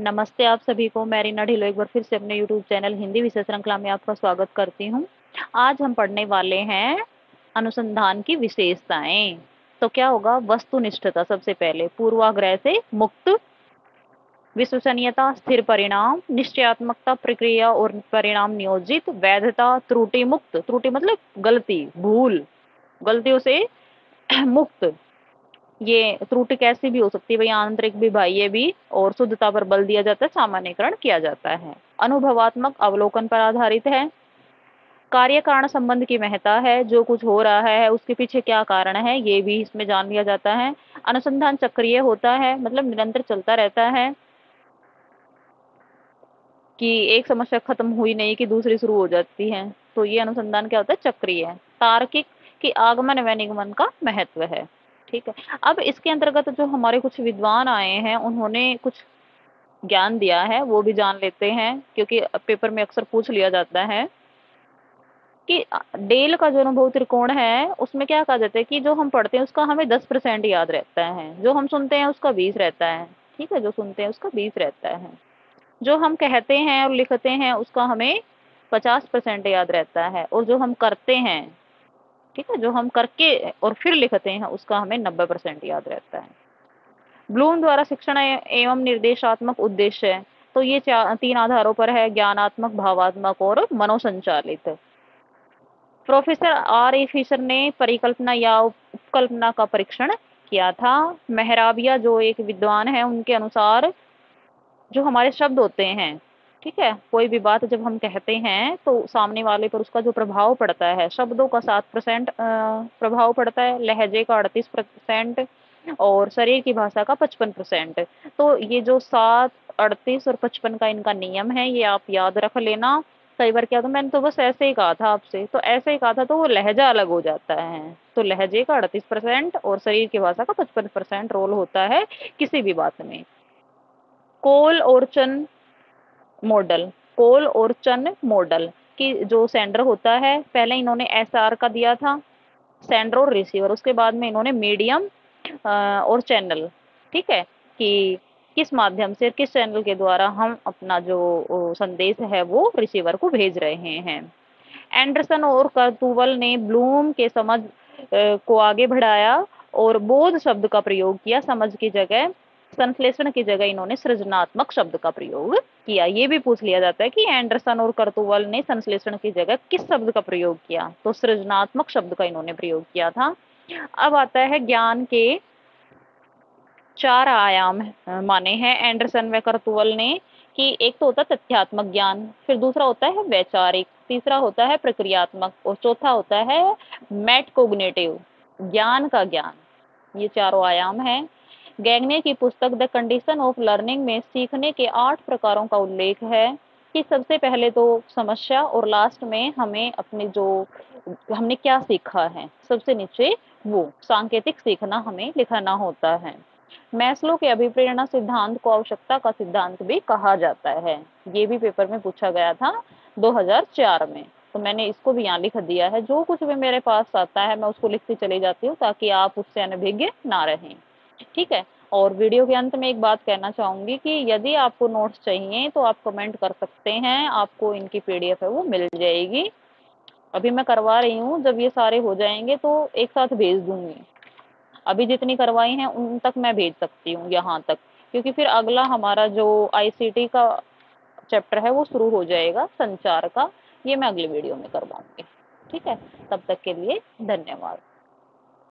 नमस्ते आप सभी को। मैं रीना ढिल्लों एक बार फिर से अपने यूट्यूब चैनल हिंदी विषय श्रृंखला में आपका स्वागत करती हूँ। आज हम पढ़ने वाले हैं अनुसंधान की विशेषताएं। तो क्या होगा? वस्तुनिष्ठता सबसे पहले, पूर्वाग्रह से मुक्त, विश्वसनीयता, स्थिर परिणाम, निश्चयात्मकता, प्रक्रिया और परिणाम नियोजित, वैधता, त्रुटि मुक्त, त्रुटि मतलब गलती, भूल, गलतियों से मुक्त। ये त्रुटि कैसी भी हो सकती है भाई, आंतरिक भी बाह्य भी, और शुद्धता पर बल दिया जाता है, सामान्यकरण किया जाता है। अनुभवात्मक अवलोकन पर आधारित है। कार्य कारण संबंध की महत्ता है, जो कुछ हो रहा है उसके पीछे क्या कारण है ये भी इसमें जान लिया जाता है। अनुसंधान चक्रीय होता है, मतलब निरंतर चलता रहता है, कि एक समस्या खत्म हुई नहीं कि दूसरी शुरू हो जाती है। तो ये अनुसंधान क्या होता है? चक्रीय है। तार्किक, कि आगमन व निगमन का महत्व है। ठीक है। अब इसके अंतर्गत जो हमारे कुछ विद्वान आए हैं उन्होंने कुछ ज्ञान दिया है, वो भी जान लेते हैं, क्योंकि पेपर में अक्सर पूछ लिया जाता है कि डेल का जो अनुभव त्रिकोण है उसमें क्या कहा जाता है कि जो हम पढ़ते हैं उसका हमें 10% याद रहता है, जो हम सुनते हैं उसका 20 रहता है। ठीक है, जो सुनते हैं उसका 20 रहता है, जो हम कहते हैं और लिखते हैं उसका हमें 50% याद रहता है, और जो हम करते हैं, ठीक है, जो हम करके और फिर लिखते हैं उसका हमें 90% याद रहता है। ब्लूम द्वारा शिक्षण एवं निर्देशात्मक उद्देश्य है। तो ये तीन आधारों पर है: ज्ञानात्मक, भावात्मक और मनोसंचालित। प्रोफेसर आर ए फिशर ने परिकल्पना या उपकल्पना का परीक्षण किया था। मेहराबिया जो एक विद्वान है, उनके अनुसार जो हमारे शब्द होते हैं, ठीक है, कोई भी बात जब हम कहते हैं तो सामने वाले पर उसका जो प्रभाव पड़ता है, शब्दों का 7% प्रभाव पड़ता है, लहजे का 38% और शरीर की भाषा का 55%। तो ये जो 7, 38 और 55 का इनका नियम है, ये आप याद रख लेना। कई बार क्या होता, मैंने तो बस ऐसे ही कहा था आपसे, तो ऐसे ही कहा था तो वो लहजा अलग हो जाता है। तो लहजे का 38% और शरीर की भाषा का 55% रोल होता है किसी भी बात में। कोल और चन मॉडल, कोल और चन मॉडल की जो सेंडर होता है, पहले इन्होंने एसआर का दिया था, सेंडर और रिसीवर, उसके बाद में इन्होंने मीडियम और चैनल, ठीक है, कि किस माध्यम से, किस चैनल के द्वारा हम अपना जो संदेश है वो रिसीवर को भेज रहे हैं। एंडरसन और कर्तुवल ने ब्लूम के समझ को आगे बढ़ाया और बोध शब्द का प्रयोग किया, समझ की जगह, संश्लेषण की जगह इन्होंने सृजनात्मक शब्द का प्रयोग किया। ये भी पूछ लिया जाता है कि एंडरसन और कर्तुवल ने संश्लेषण की जगह किस शब्द का प्रयोग किया, तो सृजनात्मक शब्द का इन्होंने प्रयोग किया था। अब आता है ज्ञान के 4 आयाम माने हैं एंडरसन व कर्तुवल ने, कि एक तो होता है तथ्यात्मक ज्ञान, फिर दूसरा होता है वैचारिक, तीसरा होता है प्रक्रियात्मक और चौथा होता है मेटकोग्निटिव, ज्ञान का ज्ञान। ये चारों आयाम हैं। गैगने की पुस्तक द कंडीशन ऑफ लर्निंग में सीखने के 8 प्रकारों का उल्लेख है, कि सबसे पहले तो समस्या और लास्ट में हमें अपने जो हमने क्या सीखा है, सबसे नीचे वो सांकेतिक सीखना हमें लिखना होता है। मैस्लो के अभिप्रेरणा सिद्धांत को आवश्यकता का सिद्धांत भी कहा जाता है। ये भी पेपर में पूछा गया था 2004 में। तो मैंने इसको भी यहाँ लिख दिया है, जो कुछ भी मेरे पास आता है मैं उसको लिखती चली जाती हूँ ताकि आप उससे अनभिज्ञ ना रहें। ठीक है। और वीडियो के अंत में एक बात कहना चाहूंगी कि यदि आपको नोट्स चाहिए तो आप कमेंट कर सकते हैं, आपको इनकी पीडीएफ है वो मिल जाएगी। अभी मैं करवा रही हूँ, जब ये सारे हो जाएंगे तो एक साथ भेज दूंगी। अभी जितनी करवाई हैं उन तक मैं भेज सकती हूँ यहाँ तक, क्योंकि फिर अगला हमारा जो आईसीटी का चैप्टर है वो शुरू हो जाएगा, संचार का। ये मैं अगली वीडियो में करवाऊंगी। ठीक है, तब तक के लिए धन्यवाद।